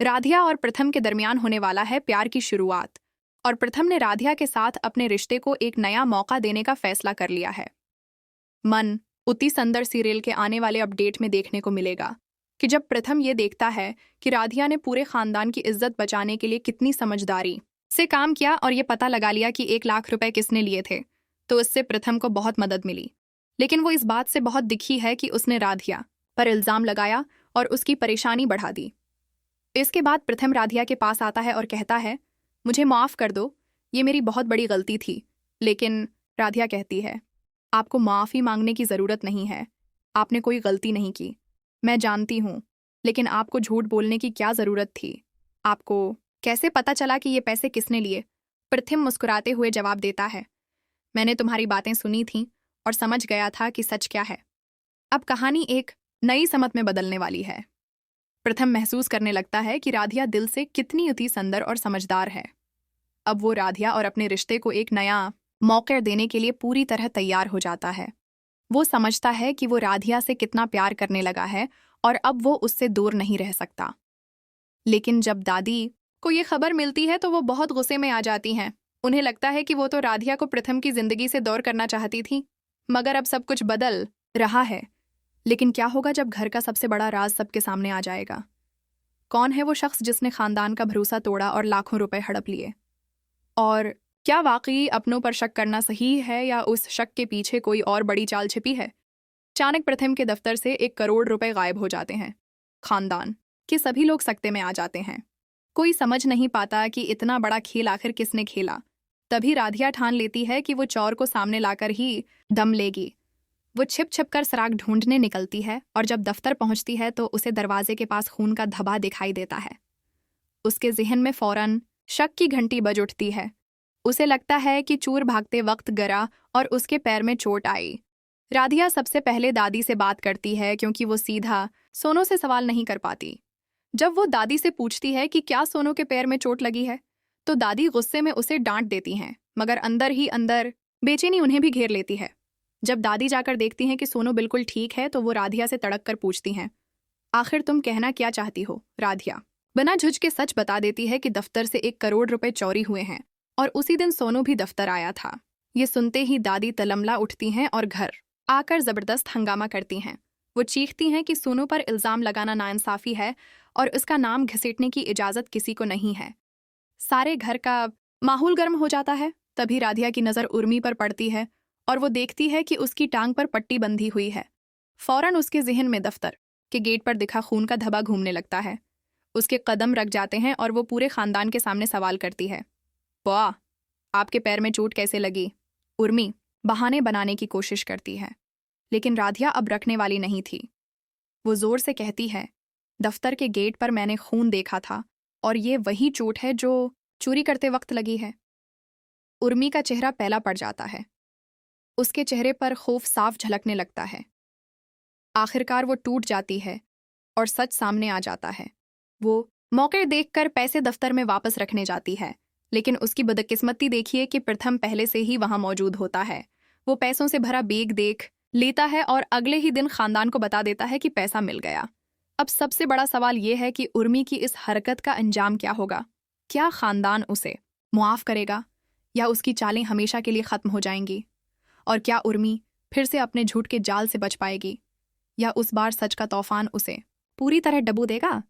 राधिया और प्रथम के दरमियान होने वाला है प्यार की शुरुआत, और प्रथम ने राधिया के साथ अपने रिश्ते को एक नया मौका देने का फैसला कर लिया है। मन उती संदर सीरियल के आने वाले अपडेट में देखने को मिलेगा कि जब प्रथम ये देखता है कि राधिया ने पूरे खानदान की इज्जत बचाने के लिए कितनी समझदारी से काम किया और ये पता लगा लिया कि 1 लाख रुपए किसने लिए थे, तो इससे प्रथम को बहुत मदद मिली। लेकिन वो इस बात से बहुत दुखी है कि उसने राधिया पर इल्जाम लगाया और उसकी परेशानी बढ़ा दी। इसके बाद प्रथम राधिया के पास आता है और कहता है, मुझे माफ़ कर दो, ये मेरी बहुत बड़ी गलती थी। लेकिन राधिया कहती है, आपको माफ़ी मांगने की ज़रूरत नहीं है, आपने कोई गलती नहीं की, मैं जानती हूँ, लेकिन आपको झूठ बोलने की क्या ज़रूरत थी? आपको कैसे पता चला कि ये पैसे किसने लिए? प्रथम मुस्कुराते हुए जवाब देता है, मैंने तुम्हारी बातें सुनी थीं और समझ गया था कि सच क्या है। अब कहानी एक नई समत में बदलने वाली है। प्रथम महसूस करने लगता है कि राधिया दिल से कितनी अति सुंदर और समझदार है। अब वो राधिया और अपने रिश्ते को एक नया मौका देने के लिए पूरी तरह तैयार हो जाता है। वो समझता है कि वो राधिया से कितना प्यार करने लगा है और अब वो उससे दूर नहीं रह सकता। लेकिन जब दादी को ये खबर मिलती है तो वो बहुत गुस्से में आ जाती हैं। उन्हें लगता है कि वो तो राधिया को प्रथम की जिंदगी से दूर करना चाहती थी, मगर अब सब कुछ बदल रहा है। लेकिन क्या होगा जब घर का सबसे बड़ा राज सबके सामने आ जाएगा? कौन है वो शख्स जिसने खानदान का भरोसा तोड़ा और लाखों रुपए हड़प लिए? और क्या वाकई अपनों पर शक करना सही है या उस शक के पीछे कोई और बड़ी चाल छिपी है? अचानक प्रथम के दफ्तर से 1 करोड़ रुपए गायब हो जाते हैं। खानदान के सभी लोग सकते में आ जाते हैं। कोई समझ नहीं पाता कि इतना बड़ा खेल आखिर किसने खेला। तभी राधिया ठान लेती है कि वो चोर को सामने लाकर ही दम लेगी। वो छिप छिप कर सुराग ढूंढने निकलती है और जब दफ्तर पहुंचती है तो उसे दरवाजे के पास खून का धब्बा दिखाई देता है। उसके जहन में फौरन शक की घंटी बज उठती है। उसे लगता है कि चोर भागते वक्त गिरा और उसके पैर में चोट आई। राधिया सबसे पहले दादी से बात करती है क्योंकि वो सीधा सोनू से सवाल नहीं कर पाती। जब वो दादी से पूछती है कि क्या सोनू के पैर में चोट लगी है, तो दादी गुस्से में उसे डांट देती हैं, मगर अंदर ही अंदर बेचैनी उन्हें भी घेर लेती है। जब दादी जाकर देखती हैं कि सोनू बिल्कुल ठीक है तो वो राधिया से तड़क कर पूछती हैं, आखिर तुम कहना क्या चाहती हो? राधिया बिना झुझके सच बता देती है कि दफ्तर से 1 करोड़ रुपए चोरी हुए हैं और उसी दिन सोनू भी दफ्तर आया था। ये सुनते ही दादी तलमला उठती हैं और घर आकर जबरदस्त हंगामा करती हैं। वो चीखती हैं कि सोनू पर इल्जाम लगाना नाइंसाफी है और उसका नाम घसीटने की इजाजत किसी को नहीं है। सारे घर का माहौल गर्म हो जाता है। तभी राधिया की नज़र उर्मी पर पड़ती है और वो देखती है कि उसकी टांग पर पट्टी बंधी हुई है। फौरन उसके जहन में दफ्तर के गेट पर दिखा खून का धब्बा घूमने लगता है। उसके कदम रख जाते हैं और वो पूरे खानदान के सामने सवाल करती है, वाह, आपके पैर में चोट कैसे लगी? उर्मी बहाने बनाने की कोशिश करती है, लेकिन राधिया अब रखने वाली नहीं थी। वो जोर से कहती है, दफ्तर के गेट पर मैंने खून देखा था और ये वही चोट है जो चोरी करते वक्त लगी है। उर्मी का चेहरा पहला पड़ जाता है। उसके चेहरे पर खौफ साफ झलकने लगता है। आखिरकार वो टूट जाती है और सच सामने आ जाता है। वो मौके देखकर पैसे दफ्तर में वापस रखने जाती है, लेकिन उसकी बदकिस्मती देखिए कि प्रथम पहले से ही वहां मौजूद होता है। वो पैसों से भरा बैग देख लेता है और अगले ही दिन खानदान को बता देता है कि पैसा मिल गया। अब सबसे बड़ा सवाल ये है कि उर्मी की इस हरकत का अंजाम क्या होगा? क्या खानदान उसे मुआफ करेगा या उसकी चालें हमेशा के लिए खत्म हो जाएंगी? और क्या उर्मी फिर से अपने झूठ के जाल से बच पाएगी या उस बार सच का तूफान उसे पूरी तरह डुबो देगा?